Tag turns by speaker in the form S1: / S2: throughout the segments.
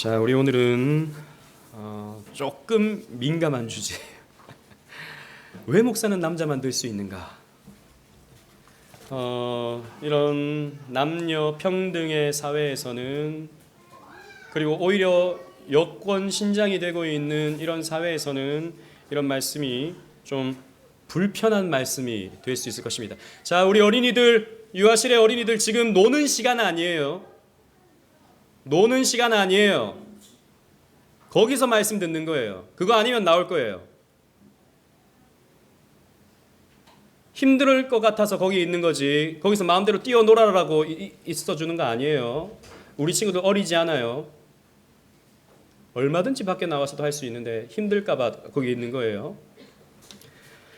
S1: 자, 우리 오늘은 조금 민감한 주제. 왜 목사는 남자만 될 수 있는가? 이런 남녀 평등의 사회에서는, 그리고 오히려 여권 신장이 되고 있는 이런 사회에서는 이런 말씀이 좀 불편한 말씀이 될 수 있을 것입니다. 자, 우리 어린이들, 유아실의 어린이들, 지금 노는 시간 아니에요. 노는 시간 아니에요. 거기서 말씀 듣는 거예요. 그거 아니면 나올 거예요. 힘들 것 같아서 거기 있는 거지, 거기서 마음대로 뛰어놀아라고 있어주는 거 아니에요. 우리 친구들 어리지 않아요. 얼마든지 밖에 나와서도 할 수 있는데 힘들까 봐 거기 있는 거예요.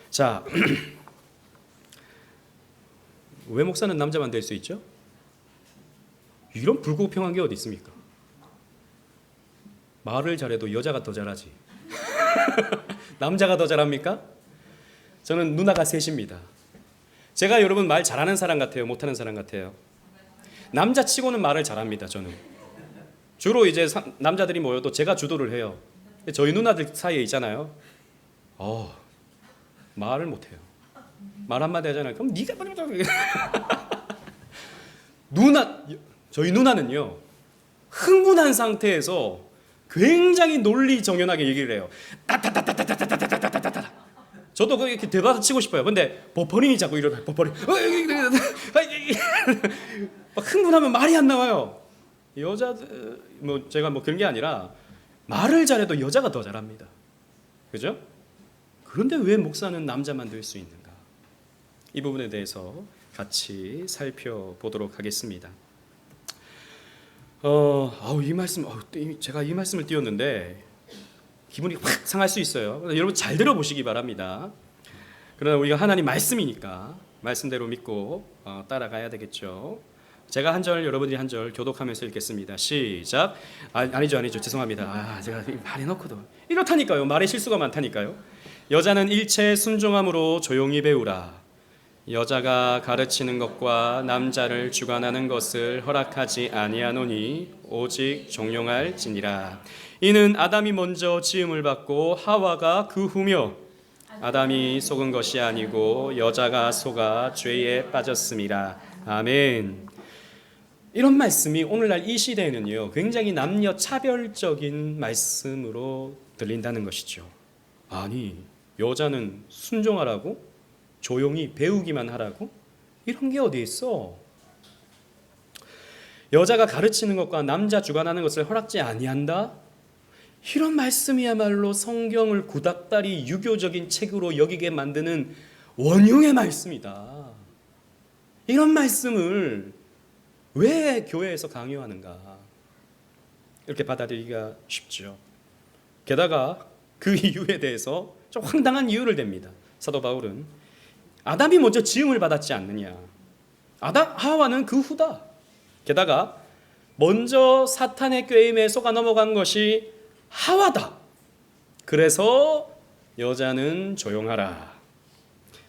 S1: 자, 왜 목사는 남자만 될 수 있죠? 이런 불공평한 게 어디 있습니까? 말을 잘해도 여자가 더 잘하지. 남자가 더 잘합니까? 저는 누나가 셋입니다. 제가 여러분 말 잘하는 사람 같아요? 못하는 사람 같아요? 남자치고는 말을 잘합니다. 저는 주로 이제 남자들이 모여도 제가 주도를 해요. 저희 누나들 사이에 있잖아요. 말을 못해요. 말 한마디 하잖아요. 그럼 네가 저희 누나는요, 흥분한 상태에서 굉장히 논리정연하게 얘기를 해요. 따따따따따따따따따따따. 저도 그렇게 대받아 치고 싶어요. 근데 버퍼링이 자꾸 이러면 버퍼링. 막 흥분하면 말이 안 나와요. 여자들 제가 그런 게 아니라 말을 잘해도 여자가 더 잘합니다. 그죠? 그런데 왜 목사는 남자만 될 수 있는가? 이 부분에 대해서 같이 살펴보도록 하겠습니다. 이 말씀, 제가 이 말씀을 띄웠는데 기분이 확 상할 수 있어요. 여러분 잘 들어보시기 바랍니다. 그러나 우리가 하나님 말씀이니까 말씀대로 믿고 따라가야 되겠죠. 제가 한 절, 여러분들이 한 절 교독하면서 읽겠습니다. 시작. 아니죠. 죄송합니다. 제가 말해놓고도 이렇다니까요. 말에 실수가 많다니까요. 여자는 일체에 순종함으로 조용히 배우라. 여자가 가르치는 것과 남자를 주관하는 것을 허락하지 아니하노니 오직 종용할지니라. 이는 아담이 먼저 지음을 받고 하와가 그 후며 아담이 속은 것이 아니고 여자가 속아 죄에 빠졌음이라. 아멘. 이런 말씀이 오늘날 이 시대에는요, 굉장히 남녀 차별적인 말씀으로 들린다는 것이죠. 아니, 여자는 순종하라고? 조용히 배우기만 하라고? 이런 게 어디 있어? 여자가 가르치는 것과 남자 주관하는 것을 허락지 아니한다? 이런 말씀이야말로 성경을 구닥다리 유교적인 책으로 여기게 만드는 원흉의 말씀이다. 이런 말씀을 왜 교회에서 강요하는가? 이렇게 받아들이기가 쉽죠. 게다가 그 이유에 대해서 좀 황당한 이유를 댑니다. 사도 바울은 아담이 먼저 지음을 받았지 않느냐. 하와는 그 후다. 게다가 먼저 사탄의 꾀임에 속아 넘어간 것이 하와다. 그래서 여자는 조용하라.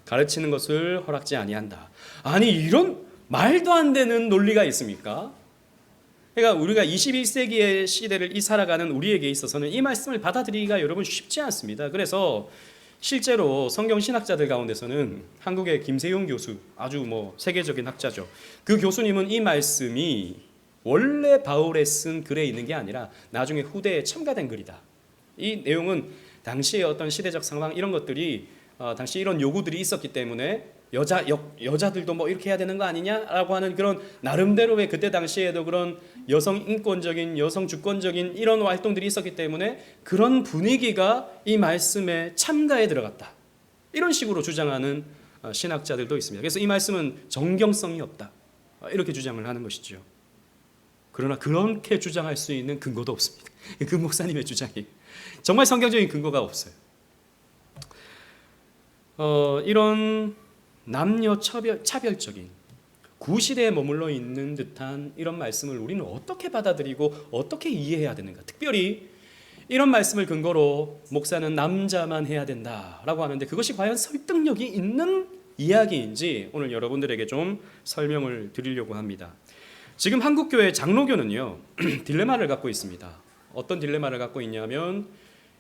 S1: 가르치는 것을 허락지 아니한다. 아니, 이런 말도 안 되는 논리가 있습니까? 그러니까 우리가 21세기의 시대를 살아가는 우리에게 있어서는 이 말씀을 받아들이기가 여러분 쉽지 않습니다. 그래서 실제로 성경 신학자들 가운데서는 한국의 김세용 교수, 아주 세계적인 학자죠. 그 교수님은 이 말씀이 원래 바울에 쓴 글에 있는 게 아니라 나중에 후대에 첨가된 글이다. 이 내용은 당시의 어떤 시대적 상황, 이런 것들이 당시 이런 요구들이 있었기 때문에 여자들도 이렇게 해야 되는 거 아니냐라고 하는 그런 나름대로의 그때 당시에도 그런 여성 인권적인, 여성 주권적인 이런 활동들이 있었기 때문에 그런 분위기가 이 말씀에 첨가에 들어갔다. 이런 식으로 주장하는 신학자들도 있습니다. 그래서 이 말씀은 정경성이 없다. 이렇게 주장을 하는 것이죠. 그러나 그렇게 주장할 수 있는 근거도 없습니다. 그 목사님의 주장이 정말 성경적인 근거가 없어요. 이런 남녀 차별적인 구시대에 머물러 있는 듯한 이런 말씀을 우리는 어떻게 받아들이고 어떻게 이해해야 되는가? 특별히 이런 말씀을 근거로 목사는 남자만 해야 된다라고 하는데 그것이 과연 설득력이 있는 이야기인지 오늘 여러분들에게 좀 설명을 드리려고 합니다. 지금 한국교회 장로교는요 딜레마를 갖고 있습니다. 어떤 딜레마를 갖고 있냐면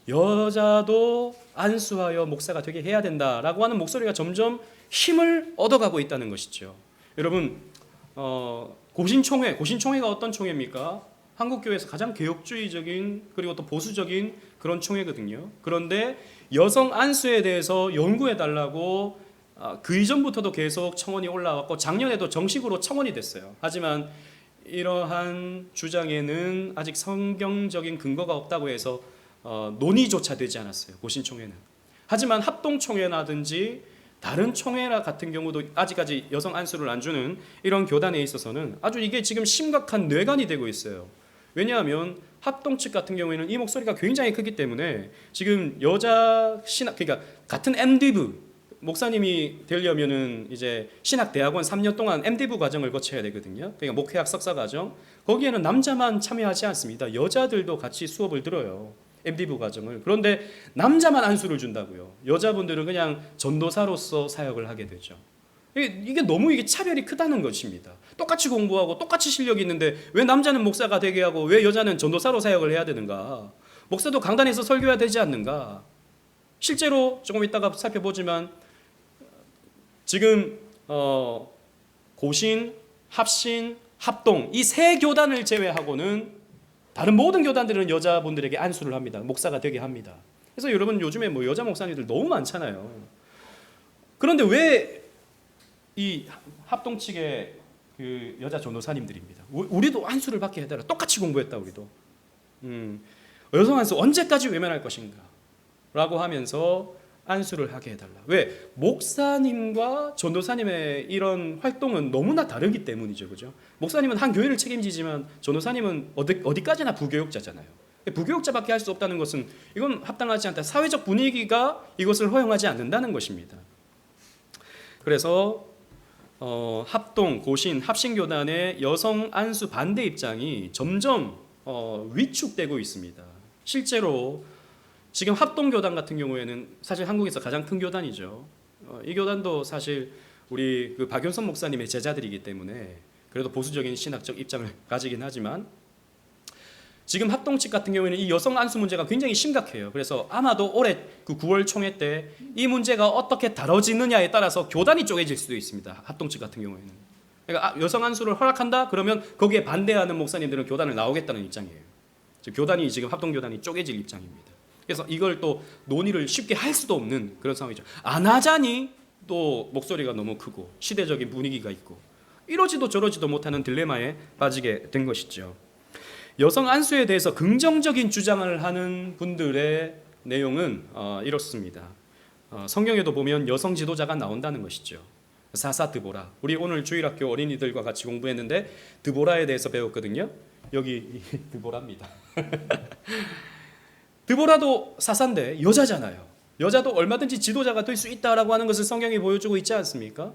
S1: 여자도 안수하여 목사가 되게 해야 된다라고 하는 목소리가 점점 힘을 얻어가고 있다는 것이죠. 여러분 고신총회가 어떤 총회입니까? 한국교회에서 가장 개혁주의적인 그리고 또 보수적인 그런 총회거든요. 그런데 여성 안수에 대해서 연구해 달라고 그 이전부터도 계속 청원이 올라왔고 작년에도 정식으로 청원이 됐어요. 하지만 이러한 주장에는 아직 성경적인 근거가 없다고 해서 논의조차 되지 않았어요. 고신총회는. 하지만 합동총회라든지 다른 총회 같은 경우도 아직까지 여성 안수를 안 주는 이런 교단에 있어서는 아주 이게 지금 심각한 뇌관이 되고 있어요. 왜냐하면 합동 측 같은 경우에는 이 목소리가 굉장히 크기 때문에 지금 여자 신학 그러니까 같은 MDiv 목사님이 되려면은 이제 신학대학원 3년 동안 MDiv 과정을 거쳐야 되거든요. 그러니까 목회학 석사 과정. 거기에는 남자만 참여하지 않습니다. 여자들도 같이 수업을 들어요. MDiv 과정을. 그런데 남자만 안수를 준다고요. 여자분들은 그냥 전도사로서 사역을 하게 되죠. 이게 너무 이게 차별이 크다는 것입니다. 똑같이 공부하고 똑같이 실력이 있는데 왜 남자는 목사가 되게 하고 왜 여자는 전도사로 사역을 해야 되는가? 목사도 강단에서 설교해야 되지 않는가? 실제로 조금 이따가 살펴보지만 지금 고신, 합신, 합동 이 세 교단을 제외하고는 다른 모든 교단들은 여자분들에게 안수를 합니다. 목사가 되게 합니다. 그래서 여러분 요즘에 뭐 여자 목사님들 너무 많잖아요. 그런데 왜 이 합동 측의 그 여자 전도사님들입니다. 우리도 안수를 받게 해달라. 똑같이 공부했다 우리도. 여성 안수 언제까지 외면할 것인가? 라고 하면서 안수를 하게 해달라. 왜? 목사님과 전도사님의 이런 활동은 너무나 다르기 때문이죠. 그죠? 목사님은 한 교회를 책임지지만 전도사님은 어디까지나 부교육자잖아요. 부교육자밖에 할 수 없다는 것은 이건 합당하지 않다. 사회적 분위기가 이것을 허용하지 않는다는 것입니다. 그래서 합동, 고신, 합신교단의 여성 안수 반대 입장이 점점 위축되고 있습니다. 실제로 지금 합동교단 같은 경우에는 사실 한국에서 가장 큰 교단이죠. 이 교단도 사실 우리 그 박윤선 목사님의 제자들이기 때문에 그래도 보수적인 신학적 입장을 가지긴 하지만 지금 합동 측 같은 경우에는 이 여성 안수 문제가 굉장히 심각해요. 그래서 아마도 올해 그 9월 총회 때 이 문제가 어떻게 다뤄지느냐에 따라서 교단이 쪼개질 수도 있습니다. 합동 측 같은 경우에는. 그러니까 여성 안수를 허락한다? 그러면 거기에 반대하는 목사님들은 교단을 나오겠다는 입장이에요. 교단이 지금 합동교단이 쪼개질 입장입니다. 그래서 이걸 또 논의를 쉽게 할 수도 없는 그런 상황이죠. 안 하자니 또 목소리가 너무 크고 시대적인 분위기가 있고 이러지도 저러지도 못하는 딜레마에 빠지게 된 것이죠. 여성 안수에 대해서 긍정적인 주장을 하는 분들의 내용은 이렇습니다. 성경에도 보면 여성 지도자가 나온다는 것이죠. 사사 드보라. 우리 오늘 주일학교 어린이들과 같이 공부했는데 드보라에 대해서 배웠거든요. 여기 드보라입니다. 드보라도 사사인데 여자잖아요. 여자도 얼마든지 지도자가 될 수 있다라고 하는 것을 성경이 보여주고 있지 않습니까?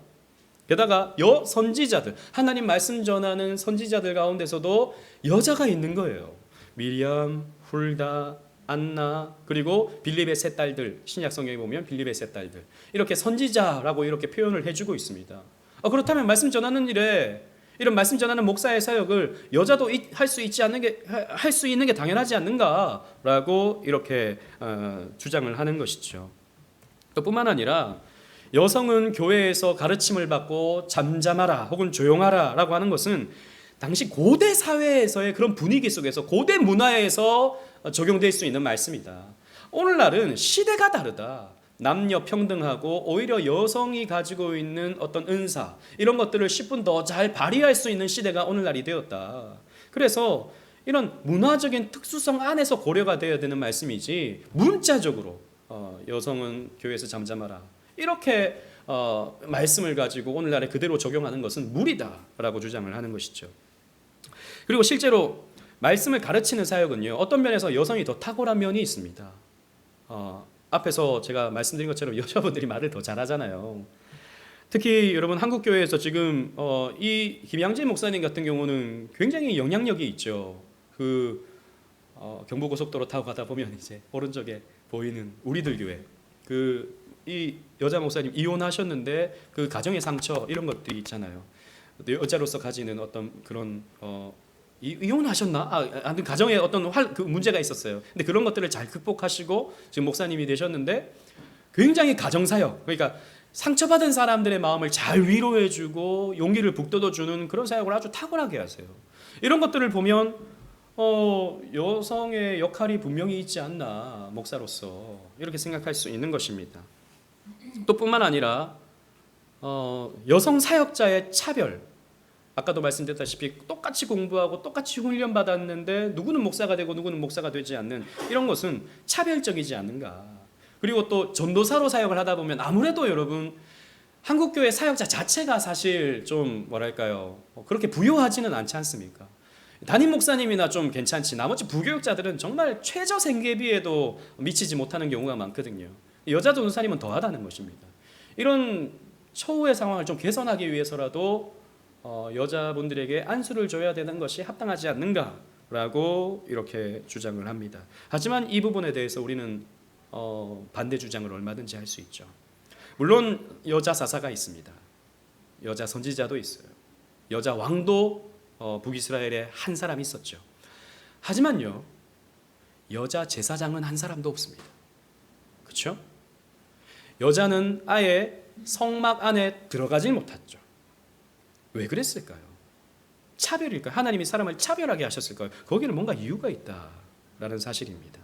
S1: 게다가 여선지자들, 하나님 말씀 전하는 선지자들 가운데서도 여자가 있는 거예요. 미리암, 훌다, 안나, 그리고 빌립의 세 딸들, 신약 성경에 보면 빌립의 세 딸들 이렇게 선지자라고 이렇게 표현을 해주고 있습니다. 그렇다면 말씀 전하는 일에 이런 말씀 전하는 목사의 사역을 여자도 할 수 있는 게 당연하지 않는가라고 이렇게 주장을 하는 것이죠. 또 뿐만 아니라 여성은 교회에서 가르침을 받고 잠잠하라 혹은 조용하라라고 하는 것은 당시 고대 사회에서의 그런 분위기 속에서 고대 문화에서 적용될 수 있는 말씀이다. 오늘날은 시대가 다르다. 남녀 평등하고 오히려 여성이 가지고 있는 어떤 은사 이런 것들을 10분 더 잘 발휘할 수 있는 시대가 오늘날이 되었다. 그래서 이런 문화적인 특수성 안에서 고려가 되어야 되는 말씀이지 문자적으로 여성은 교회에서 잠잠하라 이렇게 말씀을 가지고 오늘날에 그대로 적용하는 것은 무리다라고 주장을 하는 것이죠. 그리고 실제로 말씀을 가르치는 사역은요 어떤 면에서 여성이 더 탁월한 면이 있습니다. 앞에서 제가 말씀드린 것처럼 여자분들이 말을 더 잘하잖아요. 특히 여러분 한국교회에서 지금 이 김양재 목사님 같은 경우는 굉장히 영향력이 있죠. 그 경부고속도로 타고 가다 보면 이제 오른쪽에 보이는 우리들 교회 이 여자 목사님 이혼하셨는데 그 가정의 상처 이런 것들이 있잖아요. 여자로서 가지는 어떤 그런 이혼하셨나? 아무튼 가정에 어떤 그 문제가 있었어요. 근데 그런 것들을 잘 극복하시고 지금 목사님이 되셨는데 굉장히 가정사역, 그러니까 상처받은 사람들의 마음을 잘 위로해주고 용기를 북돋워주는 그런 사역을 아주 탁월하게 하세요. 이런 것들을 보면 여성의 역할이 분명히 있지 않나, 목사로서 이렇게 생각할 수 있는 것입니다. 또 뿐만 아니라 여성 사역자의 차별, 아까도 말씀드렸다시피 똑같이 공부하고 똑같이 훈련 받았는데 누구는 목사가 되고 누구는 목사가 되지 않는 이런 것은 차별적이지 않는가. 그리고 또 전도사로 사역을 하다 보면 아무래도 여러분 한국교회 사역자 자체가 사실 좀 뭐랄까요, 그렇게 부유하지는 않지 않습니까? 담임 목사님이나 좀 괜찮지 나머지 부교육자들은 정말 최저 생계비에도 미치지 못하는 경우가 많거든요. 여자 전도사님은 더하다는 것입니다. 이런 처우의 상황을 좀 개선하기 위해서라도 여자분들에게 안수를 줘야 되는 것이 합당하지 않는가라고 이렇게 주장을 합니다. 하지만 이 부분에 대해서 우리는 반대 주장을 얼마든지 할 수 있죠. 물론 여자 사사가 있습니다. 여자 선지자도 있어요. 여자 왕도 북이스라엘에 한 사람 있었죠. 하지만요, 여자 제사장은 한 사람도 없습니다. 그렇죠? 여자는 아예 성막 안에 들어가질 못했죠. 왜 그랬을까요? 차별일까요? 하나님이 사람을 차별하게 하셨을까요? 거기는 뭔가 이유가 있다라는 사실입니다.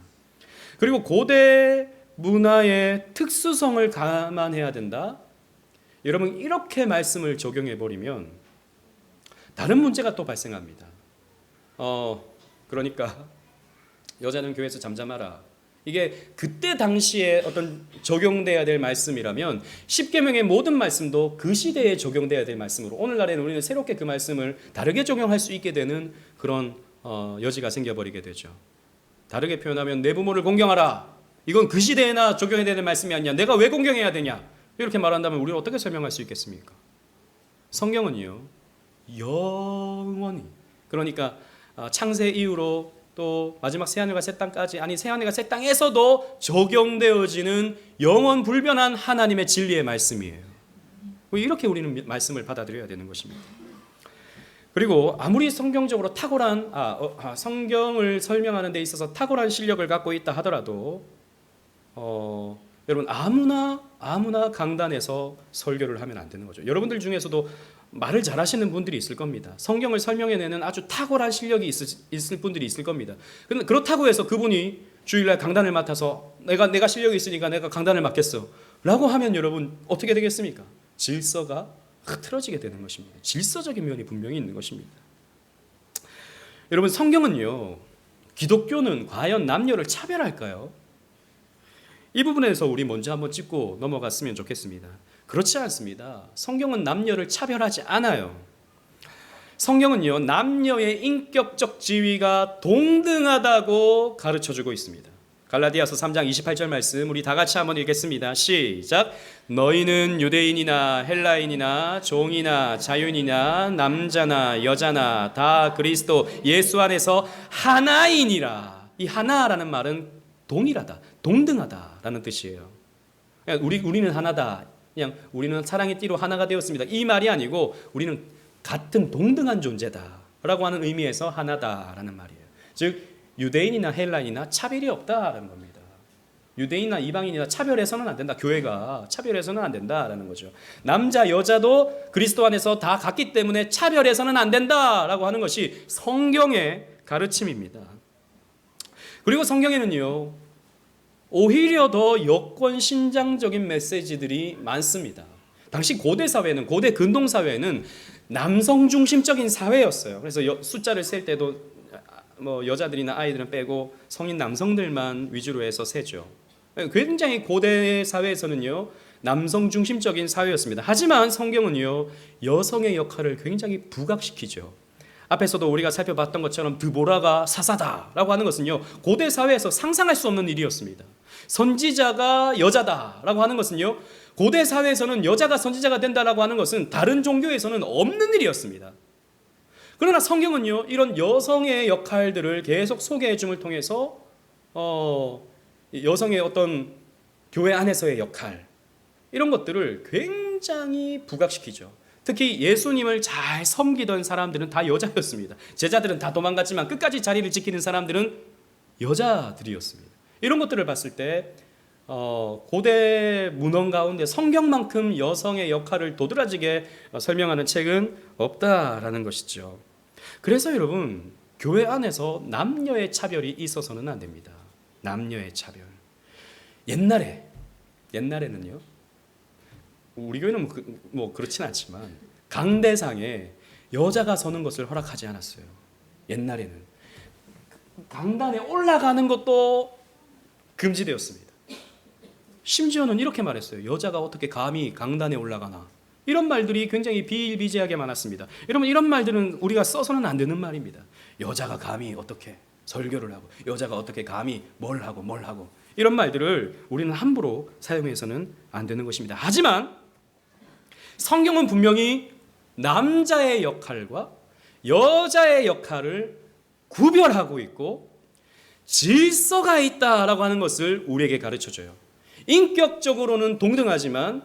S1: 그리고 고대 문화의 특수성을 감안해야 된다. 여러분, 이렇게 말씀을 적용해 버리면 다른 문제가 또 발생합니다. 그러니까 여자는 교회에서 잠잠하라. 이게 그때 당시에 어떤 적용돼야 될 말씀이라면 십계명의 모든 말씀도 그 시대에 적용돼야 될 말씀으로 오늘날에는 우리는 새롭게 그 말씀을 다르게 적용할 수 있게 되는 그런 여지가 생겨버리게 되죠. 다르게 표현하면 내 부모를 공경하라. 이건 그 시대에나 적용해야 되는 말씀이 아니냐. 내가 왜 공경해야 되냐. 이렇게 말한다면 우리가 어떻게 설명할 수 있겠습니까? 성경은요, 영원히, 그러니까 창세 이후로 또 마지막 새하늘과 새 땅까지, 아니 새하늘과 새 땅에서도 적용되어지는 영원 불변한 하나님의 진리의 말씀이에요. 이렇게 우리는 말씀을 받아들여야 되는 것입니다. 그리고 아무리 성경적으로 탁월한 성경을 설명하는 데 있어서 탁월한 실력을 갖고 있다 하더라도 여러분 아무나 강단에서 설교를 하면 안 되는 거죠. 여러분들 중에서도 말을 잘하시는 분들이 있을 겁니다. 성경을 설명해내는 아주 탁월한 실력이 있을 분들이 있을 겁니다. 그런데 그렇다고 해서 그분이 주일날 강단을 맡아서 내가 실력이 있으니까 내가 강단을 맡겠어 라고 하면 여러분 어떻게 되겠습니까? 질서가 흐트러지게 되는 것입니다. 질서적인 면이 분명히 있는 것입니다. 여러분, 성경은요, 기독교는 과연 남녀를 차별할까요? 이 부분에서 우리 먼저 한번 짚고 넘어갔으면 좋겠습니다. 그렇지 않습니다. 성경은 남녀를 차별하지 않아요. 성경은요, 남녀의 인격적 지위가 동등하다고 가르쳐주고 있습니다. 갈라디아서 3장 28절 말씀 우리 다 같이 한번 읽겠습니다. 시작. 너희는 유대인이나 헬라인이나 종이나 자유인이나 남자나 여자나 다 그리스도 예수 안에서 하나이니라. 이 하나라는 말은 동일하다, 동등하다라는 뜻이에요. 우리는 하나다. 그냥 우리는 사랑의 띠로 하나가 되었습니다. 이 말이 아니고 우리는 같은 동등한 존재다라고 하는 의미에서 하나다라는 말이에요. 즉 유대인이나 헬라인이나 차별이 없다라는 겁니다. 유대인이나 이방인이나 차별해서는 안 된다. 교회가 차별해서는 안 된다라는 거죠. 남자 여자도 그리스도 안에서 다 같기 때문에 차별해서는 안 된다라고 하는 것이 성경의 가르침입니다. 그리고 성경에는요, 오히려 더 여권 신장적인 메시지들이 많습니다. 당시 고대 사회는, 고대 근동 사회는 남성 중심적인 사회였어요. 그래서 숫자를 셀 때도 여자들이나 아이들은 빼고 성인 남성들만 위주로 해서 세죠. 굉장히 고대 사회에서는요, 남성 중심적인 사회였습니다. 하지만 성경은요, 여성의 역할을 굉장히 부각시키죠. 앞에서도 우리가 살펴봤던 것처럼 드보라가 사사다라고 하는 것은요, 고대 사회에서 상상할 수 없는 일이었습니다. 선지자가 여자다라고 하는 것은요, 고대 사회에서는 여자가 선지자가 된다라고 하는 것은 다른 종교에서는 없는 일이었습니다. 그러나 성경은요, 이런 여성의 역할들을 계속 소개해 줌을 통해서 여성의 어떤 교회 안에서의 역할, 이런 것들을 굉장히 부각시키죠. 특히 예수님을 잘 섬기던 사람들은 다 여자였습니다. 제자들은 다 도망갔지만 끝까지 자리를 지키는 사람들은 여자들이었습니다. 이런 것들을 봤을 때 고대 문헌 가운데 성경만큼 여성의 역할을 도드라지게 설명하는 책은 없다라는 것이죠. 그래서 여러분, 교회 안에서 남녀의 차별이 있어서는 안 됩니다. 남녀의 차별. 옛날에는요, 우리 교회는 뭐 그렇진 않지만 강대상에 여자가 서는 것을 허락하지 않았어요. 옛날에는 강단에 올라가는 것도 금지되었습니다. 심지어는 이렇게 말했어요. 여자가 어떻게 감히 강단에 올라가나. 이런 말들이 굉장히 비일비재하게 많았습니다. 여러분, 이런 말들은 우리가 써서는 안 되는 말입니다. 여자가 감히 어떻게 설교를 하고, 여자가 어떻게 감히 뭘 하고 이런 말들을 우리는 함부로 사용해서는 안 되는 것입니다. 하지만 성경은 분명히 남자의 역할과 여자의 역할을 구별하고 있고 질서가 있다라고 하는 것을 우리에게 가르쳐줘요. 인격적으로는 동등하지만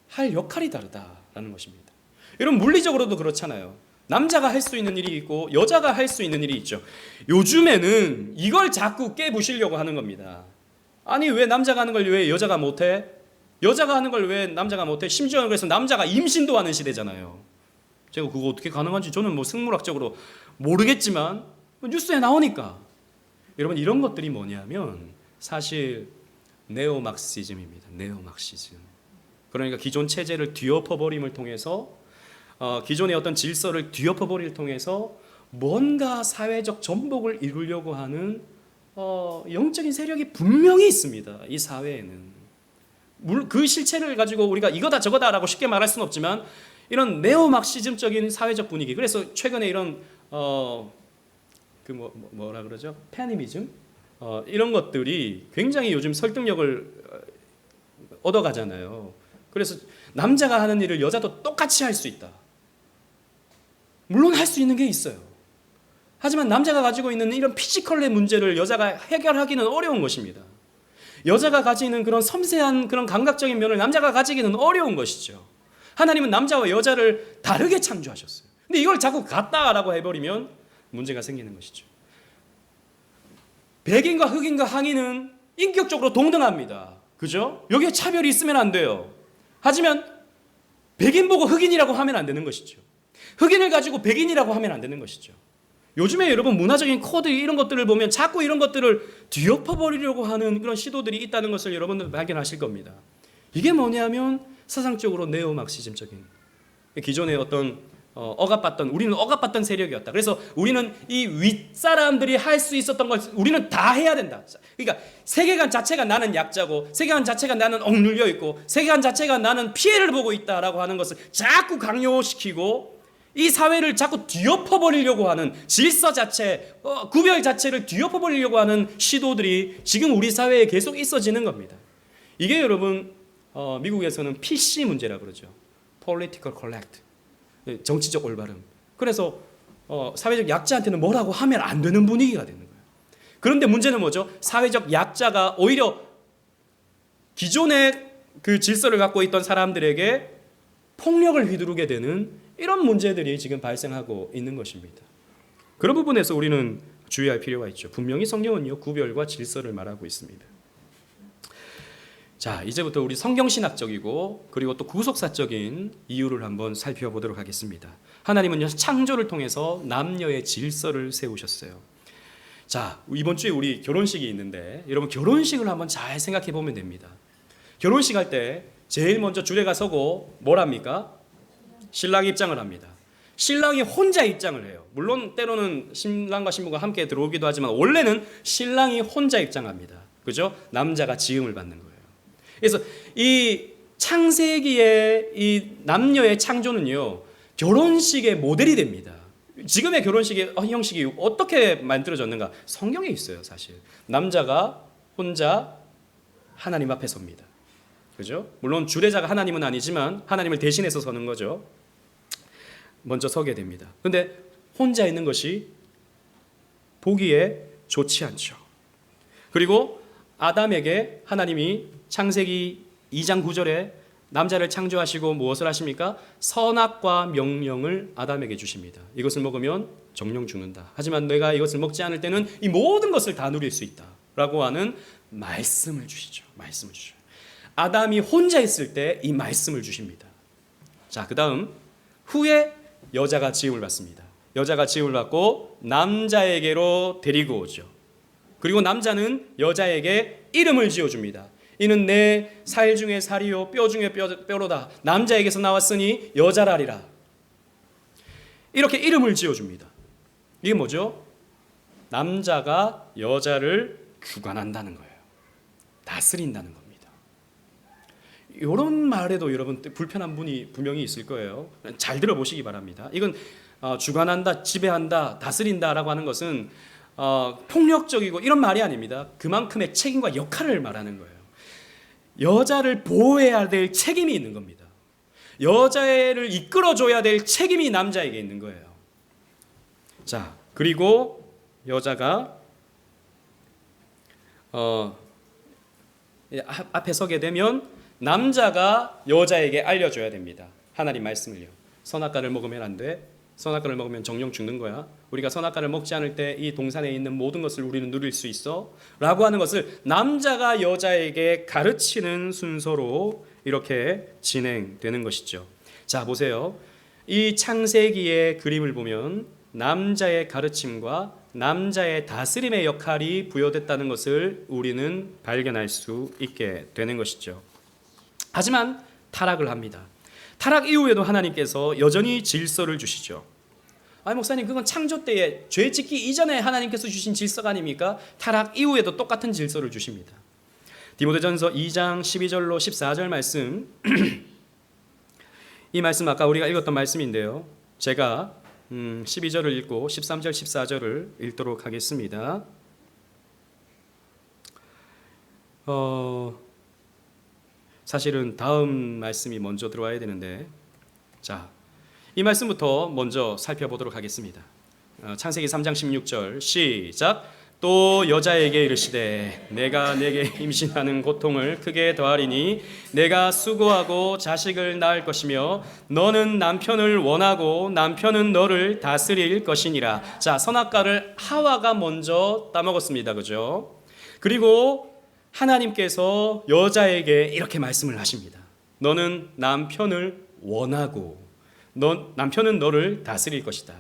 S1: 할 역할이 다르다라는 것입니다. 여러분, 물리적으로도 그렇잖아요. 남자가 할 수 있는 일이 있고 여자가 할 수 있는 일이 있죠. 요즘에는 이걸 자꾸 깨부시려고 하는 겁니다. 아니, 왜 남자가 하는 걸 왜 여자가 못해? 여자가 하는 걸 왜 남자가 못해? 심지어는 그래서 남자가 임신도 하는 시대잖아요. 제가 그거 어떻게 가능한지 저는 뭐 생물학적으로 모르겠지만 뉴스에 나오니까. 여러분, 이런 것들이 뭐냐면 사실 네오막시즘입니다. 네오막시즘. 그러니까 기존 체제를 뒤엎어버림을 통해서 기존의 어떤 질서를 뒤엎어버림을 통해서 뭔가 사회적 전복을 이루려고 하는 영적인 세력이 분명히 있습니다. 이 사회에는. 그 실체를 가지고 우리가 이거다 저거다라고 쉽게 말할 수는 없지만 이런 네오막시즘적인 사회적 분위기. 그래서 최근에 이런 뭐라 그러죠? 페미니즘 이런 것들이 굉장히 요즘 설득력을 얻어가잖아요. 그래서 남자가 하는 일을 여자도 똑같이 할 수 있다. 물론 할 수 있는 게 있어요. 하지만 남자가 가지고 있는 이런 피지컬의 문제를 여자가 해결하기는 어려운 것입니다. 여자가 가지는 그런 섬세한 그런 감각적인 면을 남자가 가지기는 어려운 것이죠. 하나님은 남자와 여자를 다르게 창조하셨어요. 근데 이걸 자꾸 같다라고 해버리면 문제가 생기는 것이죠. 백인과 흑인과 항인은 인격적으로 동등합니다. 그죠? 여기에 차별이 있으면 안 돼요. 하지만 백인 보고 흑인이라고 하면 안 되는 것이죠. 흑인을 가지고 백인이라고 하면 안 되는 것이죠. 요즘에 여러분 문화적인 코드 이런 것들을 보면 자꾸 이런 것들을 뒤엎어버리려고 하는 그런 시도들이 있다는 것을 여러분들 발견하실 겁니다. 이게 뭐냐면 사상적으로 네오막시즘적인 기존의 어떤 우리는 억압받던 세력이었다. 그래서 우리는 이 윗사람들이 할 수 있었던 걸 우리는 다 해야 된다. 그러니까 세계관 자체가 나는 약자고 세계관 자체가 나는 억눌려 있고 세계관 자체가 나는 피해를 보고 있다라고 하는 것을 자꾸 강요시키고 이 사회를 자꾸 뒤엎어버리려고 하는 질서 자체, 구별 자체를 뒤엎어버리려고 하는 시도들이 지금 우리 사회에 계속 있어지는 겁니다. 이게 여러분 미국에서는 PC 문제라고 그러죠. Political Correct. 정치적 올바름. 그래서 사회적 약자한테는 뭐라고 하면 안 되는 분위기가 되는 거예요. 그런데 문제는 뭐죠? 사회적 약자가 오히려 기존의 그 질서를 갖고 있던 사람들에게 폭력을 휘두르게 되는 이런 문제들이 지금 발생하고 있는 것입니다. 그런 부분에서 우리는 주의할 필요가 있죠. 분명히 성경은요, 구별과 질서를 말하고 있습니다. 자, 이제부터 우리 성경신학적이고 그리고 또 구속사적인 이유를 한번 살펴보도록 하겠습니다. 하나님은요, 창조를 통해서 남녀의 질서를 세우셨어요. 자, 이번 주에 우리 결혼식이 있는데 여러분 결혼식을 한번 잘 생각해 보면 됩니다. 결혼식 할 때 제일 먼저 줄에가 서고 뭘 합니까? 신랑 입장을 합니다. 신랑이 혼자 입장을 해요. 물론 때로는 신랑과 신부가 함께 들어오기도 하지만 원래는 신랑이 혼자 입장합니다. 그죠? 남자가 지음을 받는 거예요. 그래서 이 창세기의 이 남녀의 창조는요, 결혼식의 모델이 됩니다. 지금의 결혼식의 형식이 어떻게 만들어졌는가? 성경에 있어요, 사실. 남자가 혼자 하나님 앞에 섭니다. 그죠? 물론 주례자가 하나님은 아니지만 하나님을 대신해서 서는 거죠. 먼저 서게 됩니다. 그런데 혼자 있는 것이 보기에 좋지 않죠. 그리고 아담에게 하나님이 창세기 2장 9절에 남자를 창조하시고 무엇을 하십니까? 선악과 명령을 아담에게 주십니다. 이것을 먹으면 정령 죽는다. 하지만 내가 이것을 먹지 않을 때는 이 모든 것을 다 누릴 수 있다. 라고 하는 말씀을 주시죠. 말씀을 주셔요. 아담이 혼자 있을 때 이 말씀을 주십니다. 자, 그 다음 후에 여자가 지음을 받습니다. 여자가 지음을 받고 남자에게로 데리고 오죠. 그리고 남자는 여자에게 이름을 지어줍니다. 이는 내 살 중에 살이요 뼈 중에 뼈로다. 남자에게서 나왔으니 여자라리라. 이렇게 이름을 지어줍니다. 이게 뭐죠? 남자가 여자를 주관한다는 거예요. 다스린다는 겁니다. 이런 말에도 여러분 불편한 분이 분명히 있을 거예요. 잘 들어보시기 바랍니다. 이건 주관한다, 지배한다, 다스린다라고 하는 것은 폭력적이고 이런 말이 아닙니다. 그만큼의 책임과 역할을 말하는 거예요. 여자를 보호해야 될 책임이 있는 겁니다. 여자를 이끌어줘야 될 책임이 남자에게 있는 거예요. 자, 그리고 여자가 앞에 서게 되면 남자가 여자에게 알려줘야 됩니다. 하나님 말씀을요. 선악과를 먹으면 안 돼. 선악과를 먹으면 정령 죽는 거야. 우리가 선악과를 먹지 않을 때 이 동산에 있는 모든 것을 우리는 누릴 수 있어. 라고 하는 것을 남자가 여자에게 가르치는 순서로 이렇게 진행되는 것이죠. 자, 보세요. 이 창세기의 그림을 보면 남자의 가르침과 남자의 다스림의 역할이 부여됐다는 것을 우리는 발견할 수 있게 되는 것이죠. 하지만 타락을 합니다. 타락 이후에도 하나님께서 여전히 질서를 주시죠. 아니 목사님, 그건 창조 때에 죄 짓기 이전에 하나님께서 주신 질서가 아닙니까? 타락 이후에도 똑같은 질서를 주십니다. 디모데전서 2장 12절로 14절 말씀 이 말씀 아까 우리가 읽었던 말씀인데요. 제가 12절을 읽고 13절 14절을 읽도록 하겠습니다. 사실은 다음 말씀이 먼저 들어와야 되는데, 자, 이 말씀부터 먼저 살펴보도록 하겠습니다. 창세기 3장 16절 시작. 또 여자에게 이르시되 내가 내게 임신하는 고통을 크게 더하리니 내가 수고하고 자식을 낳을 것이며 너는 남편을 원하고 남편은 너를 다스릴 것이니라. 자, 선악과를 하와가 먼저 따먹었습니다. 그죠? 그리고 하나님께서 여자에게 이렇게 말씀을 하십니다. 너는 남편을 원하고 남편은 너를 다스릴 것이다.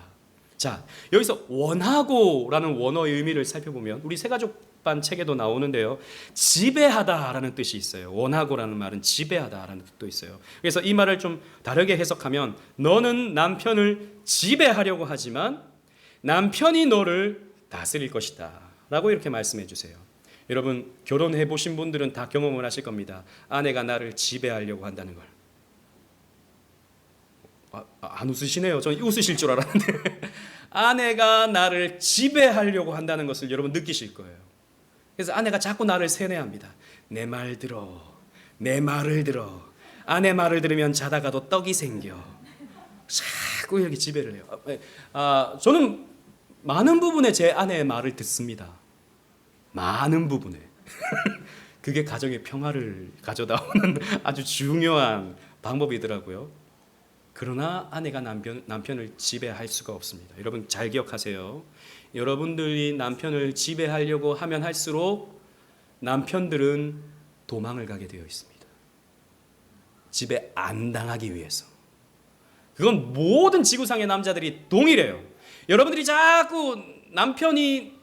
S1: 자, 여기서 원하고라는 원어의 의미를 살펴보면 우리 새가족반 책에도 나오는데요. 지배하다라는 뜻이 있어요. 원하고라는 말은 지배하다라는 뜻도 있어요. 그래서 이 말을 좀 다르게 해석하면 너는 남편을 지배하려고 하지만 남편이 너를 다스릴 것이다 라고 이렇게 말씀해 주세요. 여러분, 결혼해 보신 분들은 다 경험을 하실 겁니다. 아내가 나를 지배하려고 한다는 걸. 안 웃으시네요. 저는 웃으실 줄 알았는데 아내가 나를 지배하려고 한다는 것을 여러분 느끼실 거예요. 그래서 아내가 자꾸 나를 세뇌합니다. 내 말 들어, 내 말을 들어. 아내 말을 들으면 자다가도 떡이 생겨. 자꾸 이렇게 지배를 해요. 저는 많은 부분에 제 아내의 말을 듣습니다. 많은 부분에. 그게 가정의 평화를 가져다 오는 아주 중요한 방법이더라고요. 그러나 아내가 남편을 지배할 수가 없습니다. 여러분 잘 기억하세요. 여러분들이 남편을 지배하려고 하면 할수록 남편들은 도망을 가게 되어 있습니다. 지배 안 당하기 위해서. 그건 모든 지구상의 남자들이 동일해요. 여러분들이 자꾸 남편이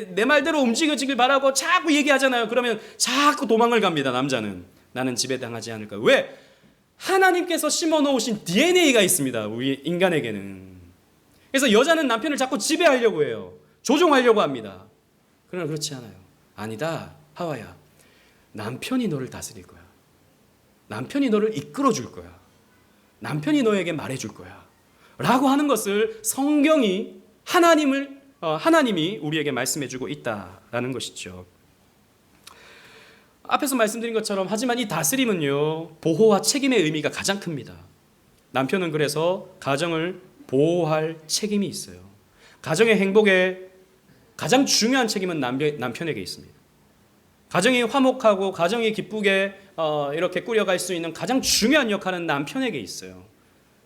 S1: 내 말대로 움직여지길 바라고 자꾸 얘기하잖아요. 그러면 자꾸 도망을 갑니다. 남자는. 나는 지배당하지 않을까. 왜? 하나님께서 심어놓으신 DNA가 있습니다. 우리 인간에게는. 그래서 여자는 남편을 자꾸 지배하려고 해요. 조종하려고 합니다. 그러나 그렇지 않아요. 아니다, 하와야. 남편이 너를 다스릴 거야. 남편이 너를 이끌어줄 거야. 남편이 너에게 말해줄 거야. 라고 하는 것을 성경이 하나님이 우리에게 말씀해주고 있다라는 것이죠. 앞에서 말씀드린 것처럼 하지만 이 다스림은요, 보호와 책임의 의미가 가장 큽니다. 남편은 그래서 가정을 보호할 책임이 있어요. 가정의 행복에 가장 중요한 책임은 남편에게 있습니다. 가정이 화목하고 가정이 기쁘게 이렇게 꾸려갈 수 있는 가장 중요한 역할은 남편에게 있어요.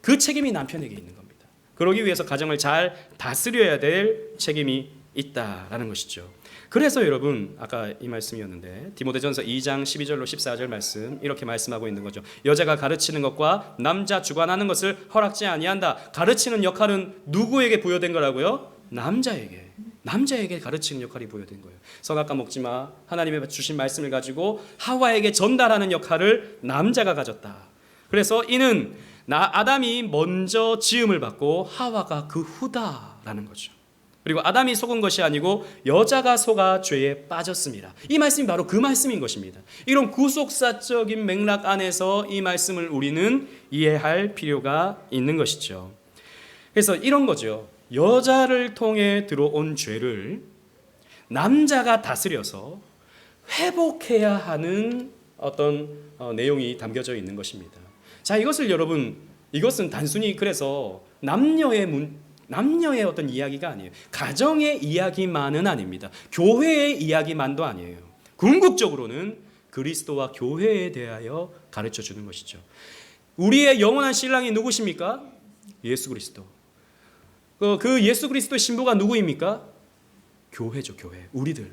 S1: 그 책임이 남편에게 있는 겁니다. 그러기 위해서 가정을 잘 다스려야 될 책임이 있다라는 것이죠. 그래서 여러분 아까 이 말씀이었는데 디모데전서 2장 12절로 14절 말씀 이렇게 말씀하고 있는 거죠. 여자가 가르치는 것과 남자 주관하는 것을 허락지 아니한다. 가르치는 역할은 누구에게 부여된 거라고요? 남자에게 가르치는 역할이 부여된 거예요. 선악과 먹지 마. 하나님의 주신 말씀을 가지고 하와에게 전달하는 역할을 남자가 가졌다. 그래서 이는 아담이 먼저 지음을 받고 하와가 그 후다라는 거죠. 그리고 아담이 속은 것이 아니고 여자가 속아 죄에 빠졌습니다. 이 말씀이 바로 그 말씀인 것입니다. 이런 구속사적인 맥락 안에서 이 말씀을 우리는 이해할 필요가 있는 것이죠. 그래서 이런 거죠. 여자를 통해 들어온 죄를 남자가 다스려서 회복해야 하는 어떤 내용이 담겨져 있는 것입니다. 자, 이것을 여러분, 이것은 단순히 그래서 남녀의 어떤 이야기가 아니에요. 가정의 이야기만은 아닙니다. 교회의 이야기만도 아니에요. 궁극적으로는 그리스도와 교회에 대하여 가르쳐 주는 것이죠. 우리의 영원한 신랑이 누구십니까? 예수 그리스도. 그 예수 그리스도의 신부가 누구입니까? 교회죠, 교회. 우리들.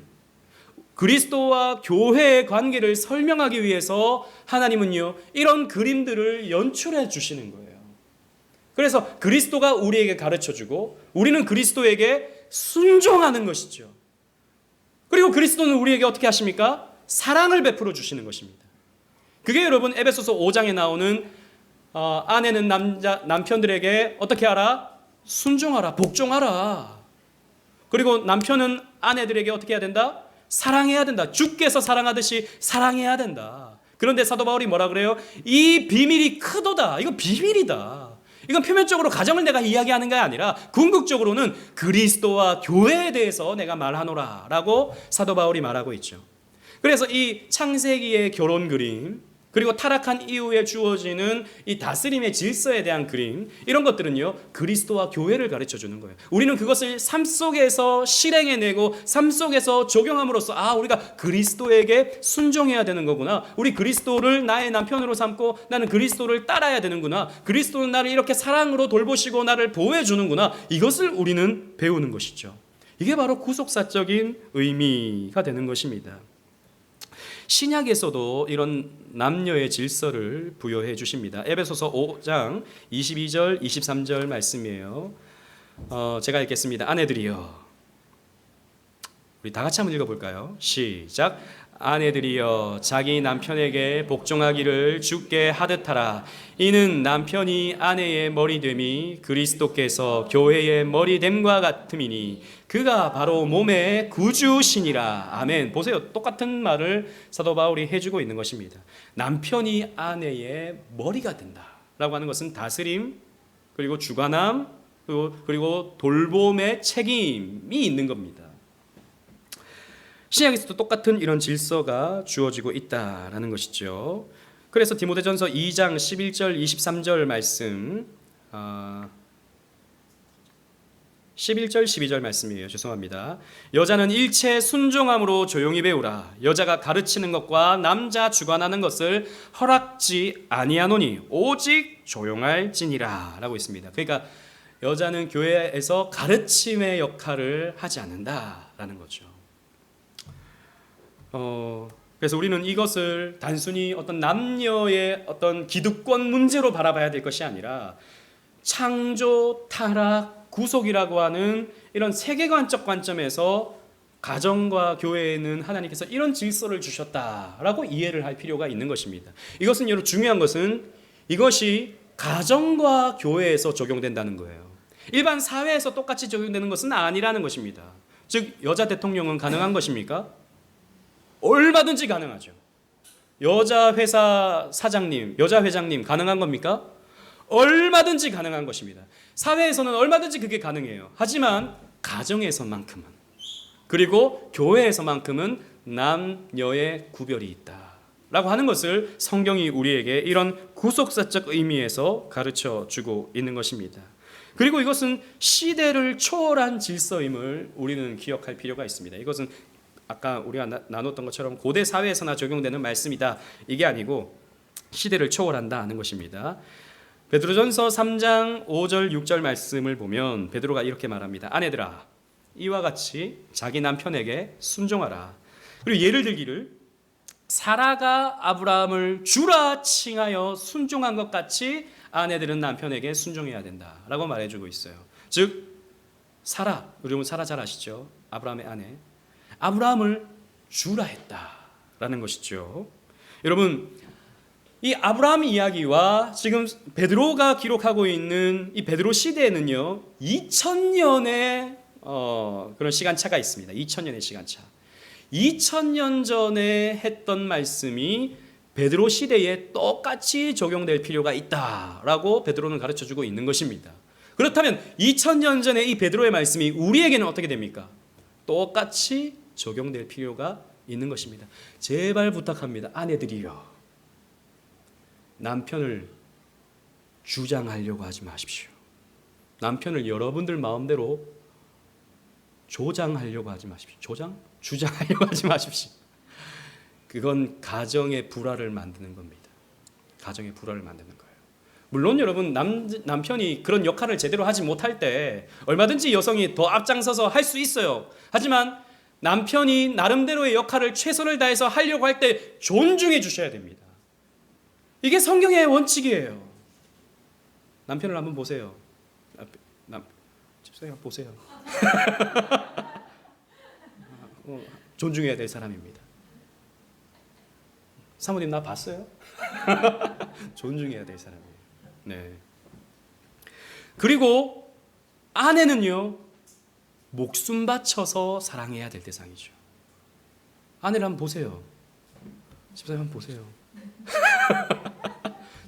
S1: 그리스도와 교회의 관계를 설명하기 위해서 하나님은요, 이런 그림들을 연출해 주시는 거예요. 그래서 그리스도가 우리에게 가르쳐주고 우리는 그리스도에게 순종하는 것이죠. 그리고 그리스도는 우리에게 어떻게 하십니까? 사랑을 베풀어 주시는 것입니다. 그게 여러분 에베소서 5장에 나오는 아내는 남편들에게 어떻게 하라? 순종하라, 복종하라. 그리고 남편은 아내들에게 어떻게 해야 된다? 사랑해야 된다. 주께서 사랑하듯이 사랑해야 된다. 그런데 사도 바울이 뭐라 그래요? 이 비밀이 크도다. 이거 비밀이다. 이건 표면적으로 가정을 내가 이야기하는 게 아니라 궁극적으로는 그리스도와 교회에 대해서 내가 말하노라 라고 사도 바울이 말하고 있죠. 그래서 이 창세기의 결혼 그림, 그리고 타락한 이후에 주어지는 이 다스림의 질서에 대한 그림, 이런 것들은요 그리스도와 교회를 가르쳐 주는 거예요. 우리는 그것을 삶 속에서 실행해내고 삶 속에서 적용함으로써 우리가 그리스도에게 순종해야 되는 거구나, 우리 그리스도를 나의 남편으로 삼고 나는 그리스도를 따라야 되는구나, 그리스도는 나를 이렇게 사랑으로 돌보시고 나를 보호해 주는구나, 이것을 우리는 배우는 것이죠. 이게 바로 구속사적인 의미가 되는 것입니다. 신약에서도 이런 남녀의 질서를 부여해 주십니다. 에베소서 5장 22절 23절 말씀이에요. 제가 읽겠습니다. 아내들이여, 우리 다 같이 한번 읽어볼까요? 시작. 아내들이여 자기 남편에게 복종하기를 주께 하듯하라. 이는 남편이 아내의 머리됨이 그리스도께서 교회의 머리됨과 같음이니 그가 바로 몸의 구주시니라. 아멘. 보세요. 똑같은 말을 사도 바울이 해주고 있는 것입니다. 남편이 아내의 머리가 된다라고 하는 것은 다스림, 그리고 주관함, 그리고 돌봄의 책임이 있는 겁니다. 신약에서도 똑같은 이런 질서가 주어지고 있다라는 것이죠. 그래서 디모데전서 2장 11절 23절 말씀, 11절 12절 말씀이에요. 죄송합니다. 여자는 일체 순종함으로 조용히 배우라. 여자가 가르치는 것과 남자 주관하는 것을 허락지 아니하노니 오직 조용할지니라 라고 있습니다. 그러니까 여자는 교회에서 가르침의 역할을 하지 않는다라는 거죠. 그래서 우리는 이것을 단순히 어떤 남녀의 어떤 기득권 문제로 바라봐야 될 것이 아니라 창조, 타락, 구속이라고 하는 이런 세계관적 관점에서 가정과 교회에는 하나님께서 이런 질서를 주셨다라고 이해를 할 필요가 있는 것입니다. 이것은 여러분 중요한 것은 이것이 가정과 교회에서 적용된다는 거예요. 일반 사회에서 똑같이 적용되는 것은 아니라는 것입니다. 즉 여자 대통령은 가능한 것입니까? 얼마든지 가능하죠. 여자 회사 사장님, 여자 회장님 가능한 겁니까? 얼마든지 가능한 것입니다. 사회에서는 얼마든지 그게 가능해요. 하지만 가정에서만큼은, 그리고 교회에서만큼은 남녀의 구별이 있다라고 하는 것을 성경이 우리에게 이런 구속사적 의미에서 가르쳐 주고 있는 것입니다. 그리고 이것은 시대를 초월한 질서임을 우리는 기억할 필요가 있습니다. 이것은 아까 우리가 나눴던 것처럼 고대 사회에서나 적용되는 말씀이다. 이게 아니고 시대를 초월한다 하는 것입니다. 베드로전서 3장 5절 6절 말씀을 보면 베드로가 이렇게 말합니다. 아내들아 이와 같이 자기 남편에게 순종하라. 그리고 예를 들기를 사라가 아브라함을 주라 칭하여 순종한 것 같이 아내들은 남편에게 순종해야 된다라고 말해주고 있어요. 즉 사라, 여러분 사라 잘 아시죠? 아브라함의 아내. 아브라함을 주라 했다라는 것이죠. 여러분 이 아브라함 이야기와 지금 베드로가 기록하고 있는 이 베드로 시대에는요 2000년의 그런 시간차가 있습니다. 2000년의 시간차. 2000년 전에 했던 말씀이 베드로 시대에 똑같이 적용될 필요가 있다라고 베드로는 가르쳐주고 있는 것입니다. 그렇다면 2000년 전에 이 베드로의 말씀이 우리에게는 어떻게 됩니까? 똑같이 적용될 필요가 있는 것입니다. 제발 부탁합니다. 아내들이요. 남편을 주장하려고 하지 마십시오. 남편을 여러분들 마음대로 조장하려고 하지 마십시오. 주장하려고 하지 마십시오. 그건 가정의 불화를 만드는 겁니다. 가정의 불화를 만드는 거예요. 물론 여러분 남편이 그런 역할을 제대로 하지 못할 때 얼마든지 여성이 더 앞장서서 할 수 있어요. 하지만 남편이 나름대로의 역할을 최선을 다해서 하려고 할 때 존중해 주셔야 됩니다. 이게 성경의 원칙이에요. 남편을 한번 보세요. 집사님 보세요. 존중해야 될 사람입니다. 사모님 나 봤어요? 존중해야 될 사람이에요. 네. 그리고 아내는요 목숨 바쳐서 사랑해야 될 대상이죠. 아내를 한번 보세요. 집사님 한번 보세요.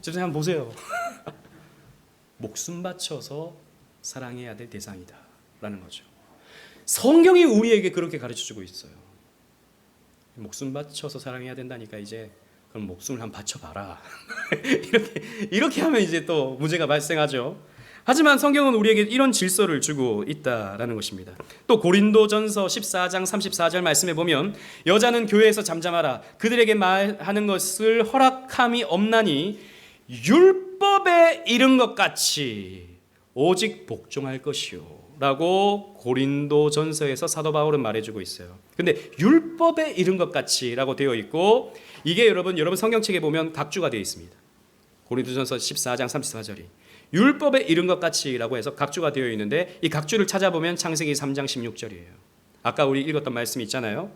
S1: 집사님 한번 보세요. 목숨 바쳐서 사랑해야 될 대상이다 라는 거죠. 성경이 우리에게 그렇게 가르쳐주고 있어요. 목숨 바쳐서 사랑해야 된다니까 이제 그럼 목숨을 한번 바쳐봐라. 이렇게 하면 이제 또 문제가 발생하죠. 하지만 성경은 우리에게 이런 질서를 주고 있다라는 것입니다. 또 고린도전서 14장 34절 말씀에 보면 여자는 교회에서 잠잠하라. 그들에게 말하는 것을 허락함이 없나니 율법에 이른 것 같이 오직 복종할 것이요 라고 고린도전서에서 사도 바울은 말해주고 있어요. 근데 율법에 이른 것 같이 라고 되어 있고 이게 여러분 성경책에 보면 각주가 되어 있습니다. 고린도전서 14장 34절이 율법에 이른 것 같이 라고 해서 각주가 되어 있는데 이 각주를 찾아보면 창세기 3장 16절이에요. 아까 우리 읽었던 말씀이 있잖아요.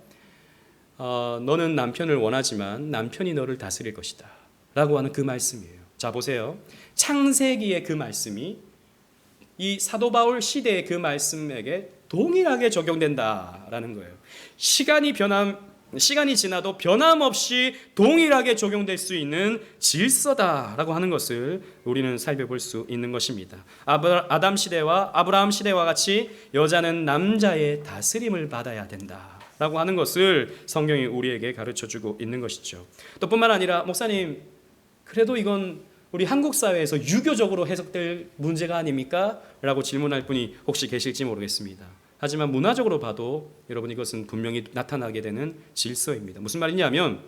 S1: 너는 남편을 원하지만 남편이 너를 다스릴 것이다 라고 하는 그 말씀이에요. 자 보세요. 창세기의 그 말씀이 이 사도 바울 시대의 그 말씀에게 동일하게 적용된다라는 거예요. 시간이 지나도 변함없이 동일하게 적용될 수 있는 질서다라고 하는 것을 우리는 살펴볼 수 있는 것입니다. 아담 시대와 아브라함 시대와 같이 여자는 남자의 다스림을 받아야 된다라고 하는 것을 성경이 우리에게 가르쳐주고 있는 것이죠. 또 뿐만 아니라 목사님 그래도 이건 우리 한국 사회에서 유교적으로 해석될 문제가 아닙니까? 라고 질문할 분이 혹시 계실지 모르겠습니다. 하지만 문화적으로 봐도 여러분 이것은 분명히 나타나게 되는 질서입니다. 무슨 말이냐면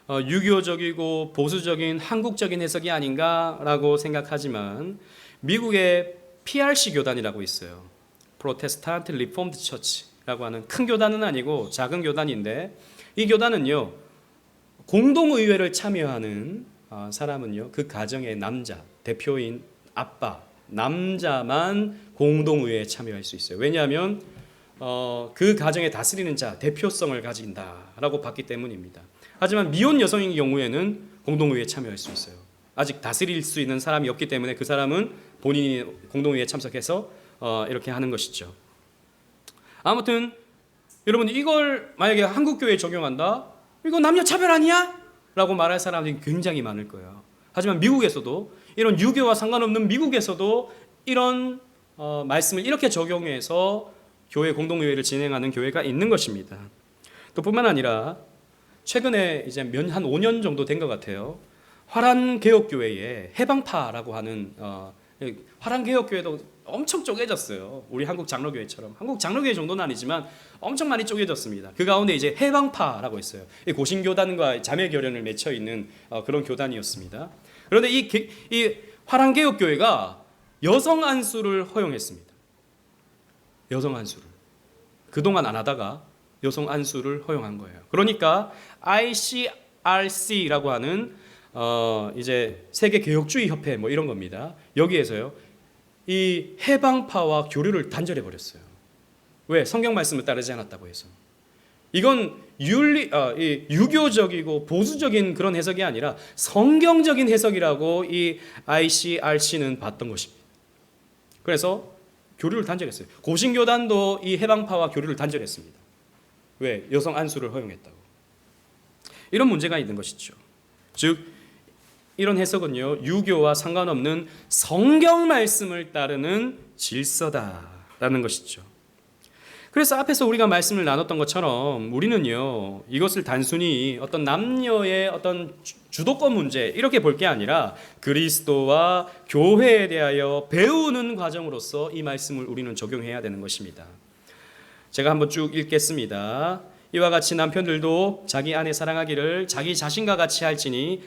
S1: 유교적이고 보수적인 한국적인 해석이 아닌가라고 생각하지만 미국의 PRC 교단이라고 있어요. 프로테스탄트 리폼드 처치라고 하는 큰 교단은 아니고 작은 교단인데 이 교단은요 공동의회를 참여하는 사람은요 그 가정의 남자 대표인 아빠 남자만 공동의회에 참여할 수 있어요. 왜냐하면 그 가정의 다스리는 자 대표성을 가진다라고 봤기 때문입니다. 하지만 미혼 여성인 경우에는 공동의회에 참여할 수 있어요. 아직 다스릴 수 있는 사람이 없기 때문에 그 사람은 본인이 공동의회에 참석해서 이렇게 하는 것이죠. 아무튼 여러분 이걸 만약에 한국 교회에 적용한다? 이거 남녀 차별 아니야? 라고 말할 사람들이 굉장히 많을 거예요. 하지만 미국에서도 이런 유교와 상관없는 미국에서도 이런 말씀을 이렇게 적용해서 교회 공동의회를 진행하는 교회가 있는 것입니다. 또 뿐만 아니라 최근에 이제 한 5년 정도 된 것 같아요. 화란 개혁교회에 해방파라고 하는 화랑개혁교회도 엄청 쪼개졌어요. 우리 한국 장로교회처럼. 한국 장로교회 정도는 아니지만 엄청 많이 쪼개졌습니다. 그 가운데 이제 해방파라고 있어요. 고신교단과 자매결연을 맺혀 있는 그런 교단이었습니다. 그런데 이 화랑개혁교회가 여성 안수를 허용했습니다. 여성 안수를. 그동안 안 하다가 여성 안수를 허용한 거예요. 그러니까 ICRC라고 하는 이제 세계 개혁주의 협회 뭐 이런 겁니다. 여기에서요, 이 해방파와 교류를 단절해 버렸어요. 왜? 성경 말씀을 따르지 않았다고 해서. 이건 유교적이고 보수적인 그런 해석이 아니라 성경적인 해석이라고 이 ICRC는 봤던 것입니다. 그래서 교류를 단절했어요. 고신교단도 이 해방파와 교류를 단절했습니다. 왜? 여성 안수를 허용했다고. 이런 문제가 있는 것이죠. 즉 이런 해석은요, 유교와 상관없는 성경 말씀을 따르는 질서다라는 것이죠. 그래서 앞에서 우리가 말씀을 나눴던 것처럼 우리는요, 이것을 단순히 어떤 남녀의 어떤 주도권 문제 이렇게 볼 게 아니라 그리스도와 교회에 대하여 배우는 과정으로서 이 말씀을 우리는 적용해야 되는 것입니다. 제가 한번 쭉 읽겠습니다. 이와 같이 남편들도 자기 아내 사랑하기를 자기 자신과 같이 할지니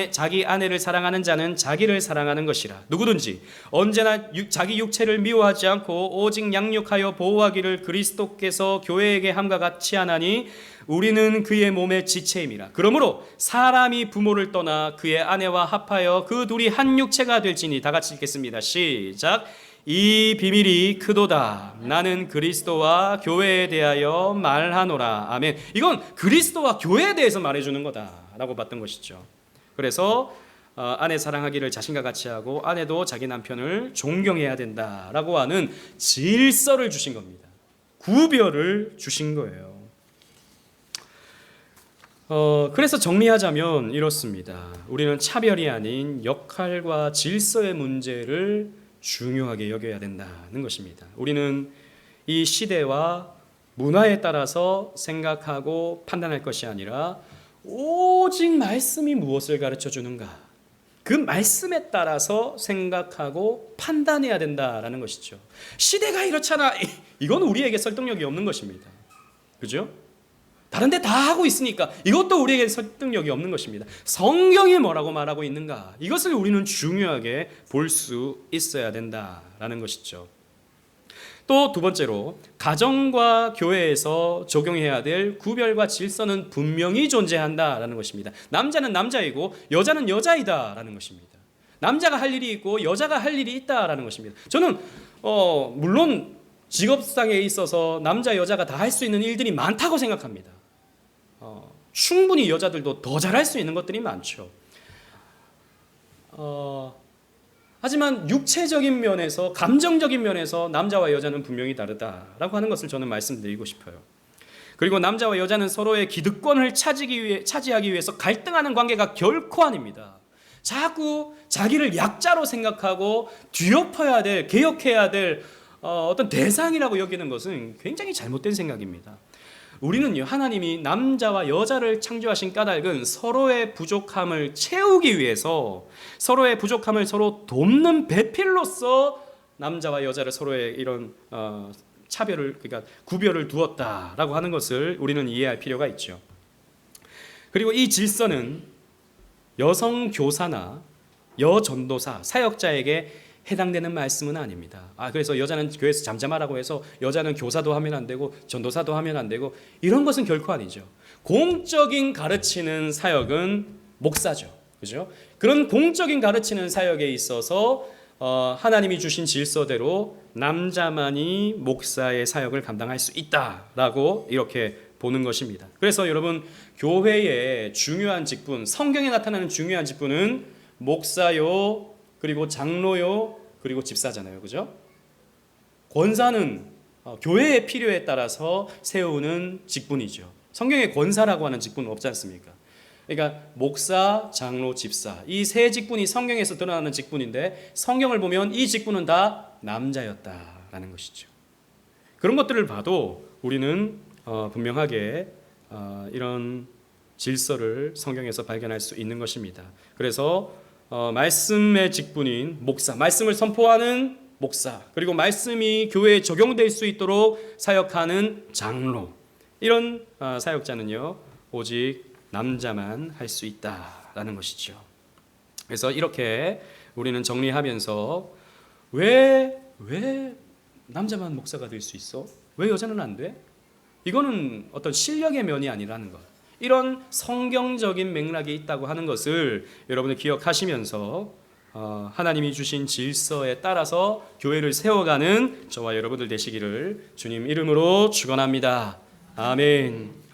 S1: 자기 아내를 사랑하는 자는 자기를 사랑하는 것이라. 누구든지 언제나 자기 육체를 미워하지 않고 오직 양육하여 보호하기를 그리스도께서 교회에게 함과 같이 하나니 우리는 그의 몸의 지체임이라. 그러므로 사람이 부모를 떠나 그의 아내와 합하여 그 둘이 한 육체가 될지니. 다 같이 읽겠습니다. 시작. 이 비밀이 크도다. 나는 그리스도와 교회에 대하여 말하노라. 아멘. 이건 그리스도와 교회에 대해서 말해주는 거다라고 봤던 것이죠. 그래서 아내 사랑하기를 자신과 같이 하고 아내도 자기 남편을 존경해야 된다라고 하는 질서를 주신 겁니다. 구별을 주신 거예요. 그래서 정리하자면 이렇습니다. 우리는 차별이 아닌 역할과 질서의 문제를 중요하게 여겨야 된다는 것입니다. 우리는 이 시대와 문화에 따라서 생각하고 판단할 것이 아니라 오직 말씀이 무엇을 가르쳐 주는가, 그 말씀에 따라서 생각하고 판단해야 된다라는 것이죠. 시대가 이렇잖아, 이건 우리에게 설득력이 없는 것입니다. 그죠? 다른 데 다 하고 있으니까 이것도 우리에게 설득력이 없는 것입니다. 성경이 뭐라고 말하고 있는가, 이것을 우리는 중요하게 볼 수 있어야 된다라는 것이죠. 또 두 번째로, 가정과 교회에서 적용해야 될 구별과 질서는 분명히 존재한다라는 것입니다. 남자는 남자이고 여자는 여자이다라는 것입니다. 남자가 할 일이 있고 여자가 할 일이 있다라는 것입니다. 저는 물론 직업상에 있어서 남자 여자가 다 할 수 있는 일들이 많다고 생각합니다. 충분히 여자들도 더 잘할 수 있는 것들이 많죠. 하지만 육체적인 면에서, 감정적인 면에서 남자와 여자는 분명히 다르다라고 하는 것을 저는 말씀드리고 싶어요. 그리고 남자와 여자는 서로의 기득권을 차지하기 위해서 갈등하는 관계가 결코 아닙니다. 자꾸 자기를 약자로 생각하고 뒤엎어야 될, 개혁해야 될 어떤 대상이라고 여기는 것은 굉장히 잘못된 생각입니다. 우리는요, 하나님이 남자와 여자를 창조하신 까닭은 서로의 부족함을 채우기 위해서, 서로의 부족함을 서로 돕는 배필로서 남자와 여자를 서로의 이런 차별을, 그러니까 구별을 두었다라고 하는 것을 우리는 이해할 필요가 있죠. 그리고 이 질서는 여성 교사나 여전도사, 사역자에게 해당되는 말씀은 아닙니다. 그래서 여자는 교회에서 잠잠하라고 해서 여자는 교사도 하면 안 되고 전도사도 하면 안 되고, 이런 것은 결코 아니죠. 공적인 가르치는 사역은 목사죠. 그죠? 그런 공적인 가르치는 사역에 있어서 하나님이 주신 질서대로 남자만이 목사의 사역을 감당할 수 있다라고 이렇게 보는 것입니다. 그래서 여러분, 교회의 중요한 직분, 성경에 나타나는 중요한 직분은 목사요, 그리고 장로요, 그리고 집사잖아요. 그죠? 권사는 교회의 필요에 따라서 세우는 직분이죠. 성경에 권사라고 하는 직분은 없지 않습니까? 그러니까 목사, 장로, 집사, 이 세 직분이 성경에서 드러나는 직분인데, 성경을 보면 이 직분은 다 남자였다라는 것이죠. 그런 것들을 봐도 우리는 분명하게 이런 질서를 성경에서 발견할 수 있는 것입니다. 그래서 말씀의 직분인 목사, 말씀을 선포하는 목사, 그리고 말씀이 교회에 적용될 수 있도록 사역하는 장로, 이런 사역자는요 오직 남자만 할 수 있다라는 것이죠. 그래서 이렇게 우리는 정리하면서 왜 남자만 목사가 될 수 있어? 왜 여자는 안 돼? 이거는 어떤 실력의 면이 아니라는 것, 이런 성경적인 맥락이 있다고 하는 것을 여러분들 기억하시면서 하나님이 주신 질서에 따라서 교회를 세워가는 저와 여러분들 되시기를 주님 이름으로 축원합니다. 아멘. 감사합니다.